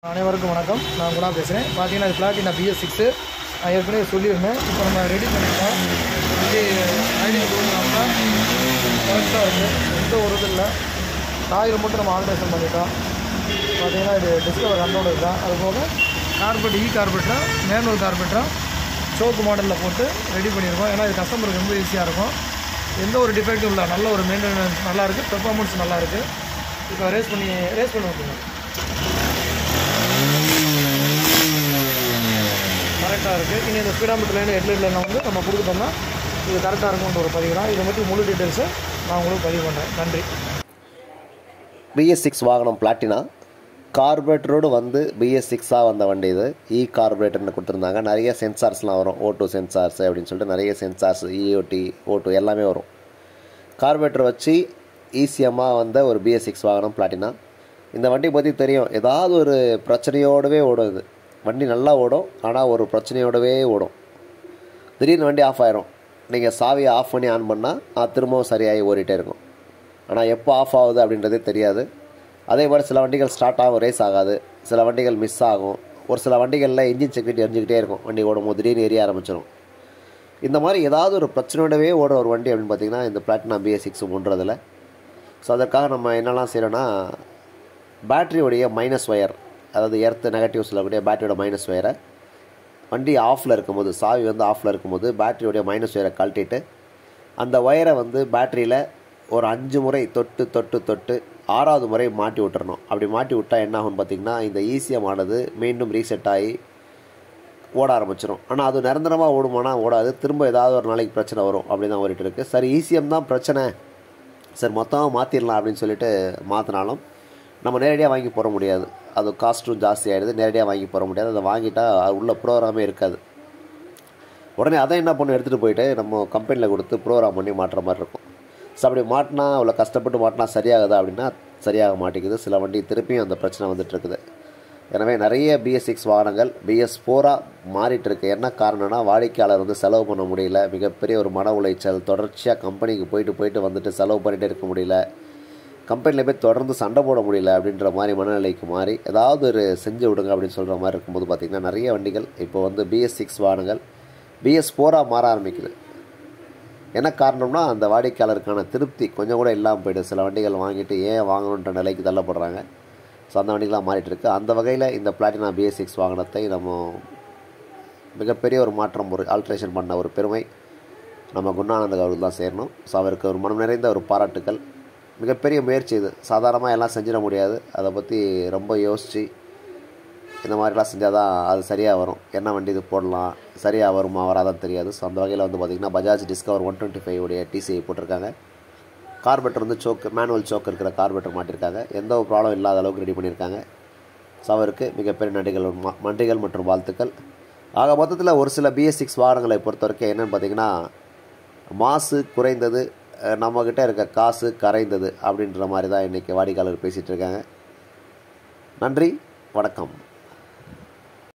அனைவருக்கும் வணக்கம். நான் குணா பேசுகிறேன். பார்த்தீங்கன்னா இது பிளாட்டினா BS6 நான் ஏற்கனவே சொல்லியிருந்தேன். இப்போ நம்ம ரெடி பண்ணிட்டோம். வண்டி ரைடிங் கொடுக்குறோம்னா கரெக்டாக இருக்குது, எந்த ஒரு இது இல்லை. டாயில் மட்டும் நம்ம ஆல்ட்ரேஷன் பண்ணிட்டோம். பார்த்தீங்கன்னா இது டிஸ்கவர் ரன்னோட தான். அது போக கார்பெட் கார்பெட்டராக மேனுவல் கார்பெட்டராக சோக்கு மாடலில் போட்டு ரெடி பண்ணியிருக்கோம். ஏன்னா இது கஸ்டமருக்கு ரொம்ப ஈஸியாக இருக்கும். எந்த ஒரு டிஃபெக்டும் இல்லை. நல்ல ஒரு மெயின்டெனன்ஸ் நல்லாயிருக்கு, பெர்ஃபார்மன்ஸ் நல்லாயிருக்கு. இப்போ ரேஸ் பண்ணி விட்டுருங்க. கரெக்டாக இருக்குது. இனி இந்த ஸ்பீடாமீட்டர் லைன் ஹெட்லைட் லைனில் வந்து நம்ம கொடுத்துட்டோம்னா இது கரெக்டாக இருக்கும்ன்ற ஒரு பதிவு தான். இதை மட்டும் முழு டீட்டெயில்ஸை நான் உங்களுக்கு பதிவு பண்ணுறேன். நன்றி. BS6 வாகனம் பிளாட்டினா கார்பரேட்டரோடு வந்து BS6 வந்த வண்டி இது. கார்பரேட்டர்னு கொடுத்துருந்தாங்க. நிறைய சென்சார்ஸ்லாம் வரும். O2 சென்சார்ஸ் அப்படின்னு சொல்லிட்டு நிறைய சென்சார்ஸ், EOT, O2 எல்லாமே வரும். கார்பரேட்டர் வச்சு ஈஸியமாக வந்த ஒரு BS6 வாகனம் பிளாட்டினா. இந்த வண்டி பற்றி தெரியும். ஏதாவது ஒரு பிரச்சனையோடவே ஓடும். இது வண்டி நல்லா ஓடும், ஆனால் ஒரு பிரச்சனையோடவே ஓடும். திடீர்னு வண்டி ஆஃப் ஆயிரும். நீங்கள் சாவியை ஆஃப் பண்ணி ஆன் பண்ணால் திரும்பவும் சரியாகி ஓடிட்டே இருக்கும். ஆனால் எப்போ ஆஃப் ஆகுது அப்படின்றதே தெரியாது. அதே மாதிரி சில வண்டிகள் ஸ்டார்ட் ஆகும், ரேஸ் ஆகாது. சில வண்டிகள் மிஸ் ஆகும். ஒரு சில வண்டிகளில் இன்ஜின் செக்யூரிட்டி எரிஞ்சிக்கிட்டே இருக்கும். வண்டி ஓடும்போது திடீர்னு எரிய ஆரம்பிச்சிடும். இந்த மாதிரி ஏதாவது ஒரு பிரச்சனையோடவே ஓடுற ஒரு வண்டி அப்படின்னு பார்த்திங்கன்னா இந்த பிளாட்டினா BS6 ஒன்றதில். ஸோ அதற்காக நம்ம என்னெல்லாம் செய்கிறோன்னா, பேட்டரியோடைய மைனஸ் ஒயர், அதாவது எர்த்து நெகட்டிவ் சொல்லக்கூடிய பேட்டரியோட மைனஸ் ஒயரை வண்டி ஆஃபில் இருக்கும்போது, சாவி வந்து ஆஃபில் இருக்கும்போது பேட்டரியோடைய மைனஸ் ஒயரை கழட்டிட்டு அந்த ஒயரை வந்து பேட்டரியில் ஒரு 5 முறை தொட்டு 6வது முறை மாட்டி விட்டுறணும். அப்படி மாட்டி விட்டால் என்ன ஆகும்னு பார்த்திங்கன்னா, இந்த ECM ஆனது மீண்டும் ரீசெட் ஆகி ஓட ஆரம்பிச்சிடும். ஆனால் அது நிரந்தரமாக ஓடுமானா ஓடாது. திரும்ப ஏதாவது ஒரு நாளைக்கு பிரச்சனை வரும். அப்படி தான் ஓடிட்டு இருக்குது. சரி, ECM தான் பிரச்சனை, சரி மொத்தமாக மாற்றிடலாம் அப்படின்னு சொல்லிட்டு மாற்றினாலும் நம்ம நேரடியாக வாங்கி போட முடியாது. அது காஸ்ட்டும் ஜாஸ்தி ஆகிடுது. நேரடியாக வாங்கி போட முடியாது. அதை வாங்கிட்டால் உள்ள ப்ரோக்ராமே இருக்காது. உடனே அதை என்ன பண்ணி எடுத்துகிட்டு போயிட்டு நம்ம கம்பெனியில் கொடுத்து ப்ரோக்ராம் பண்ணி மாட்டுற மாதிரி இருக்கும். ஸோ அப்படி மாட்டினா, அவ்வளோ கஷ்டப்பட்டு மாட்டினா சரியாகுதா அப்படின்னா சரியாக மாட்டேங்குது. சில வண்டி திருப்பியும் அந்த பிரச்சனை வந்துட்டுருக்குது. எனவே நிறைய BS6 வாகனங்கள் BS4 மாறிட்டுருக்கு. என்ன காரணம்னா, வாடிக்கையாளர் வந்து செலவு பண்ண முடியல. மிகப்பெரிய ஒரு மன உளைச்சல். தொடர்ச்சியாக கம்பெனிக்கு போயிட்டு வந்துட்டு செலவு பண்ணிகிட்டே இருக்க முடியல. கம்பெனியில் போய் தொடர்ந்து சண்டை போட முடியல அப்படின்ற மாதிரி மனநிலைக்கு மாறி ஏதாவது ஒரு செஞ்சு விடுங்க அப்படின்னு சொல்கிற மாதிரி இருக்கும்போது பார்த்திங்கன்னா நிறைய வண்டிகள் இப்போ வந்து BS6 வாகனங்கள் BS4 மாற ஆரம்பிக்குது. என்ன காரணம்னா, அந்த வாடிக்கையாளருக்கான திருப்தி கொஞ்சம் கூட இல்லாமல் போய்ட்டு சில வண்டிகள் வாங்கிட்டு ஏன் வாங்கணுன்ற நிலைக்கு தள்ளப்படுறாங்க. ஸோ அந்த வண்டிகளாக மாறிட்டு இருக்குது. அந்த வகையில் இந்த பிளாட்டினா BS6 வாகனத்தை நம்ம மிகப்பெரிய ஒரு மாற்றம், ஒரு ஆல்ட்ரேஷன் பண்ண ஒரு பெருமை நம்ம குணானந்த் அவர்கள் தான் சேரணும். ஸோ அவருக்கு ஒரு மனம் நிறைந்த ஒரு பாராட்டுக்கள். மிகப்பெரிய முயற்சி இது. சாதாரணமாக எல்லாம் செஞ்சிட முடியாது. அதை பற்றி ரொம்ப யோசித்து இந்த மாதிரிலாம் செஞ்சால் தான் அது சரியாக வரும். என்ன வண்டி இது போடலாம், சரியாக வருமா வராதான் தெரியாது. ஸோ அந்த வகையில் வந்து பார்த்திங்கன்னா பஜாஜ் டிஸ்கவர் 125 உடைய TCI போட்டிருக்காங்க. கார்பெட்டர் வந்து மேனுவல் சோக் இருக்கிற கார்பெட்டர் மாட்டியிருக்காங்க. எந்த ஒரு ப்ராப்ளம் இல்லாத அளவுக்கு ரெடி பண்ணியிருக்காங்க. ஸோ அவருக்கு மிகப்பெரிய நன்றிகள் மற்றும் வாழ்த்துக்கள். ஆக மொத்தத்தில் ஒரு சில BS6 வாகனங்களை பொறுத்த வரைக்கும் என்னென்னு பார்த்திங்கன்னா, மாசு குறைந்தது, நம்மக்கிட்ட இருக்க காசு கரைந்தது அப்படின்ற மாதிரி தான் இன்றைக்கி வாடிக்கையாளர் பேசிகிட்டு இருக்காங்க. நன்றி, வணக்கம்.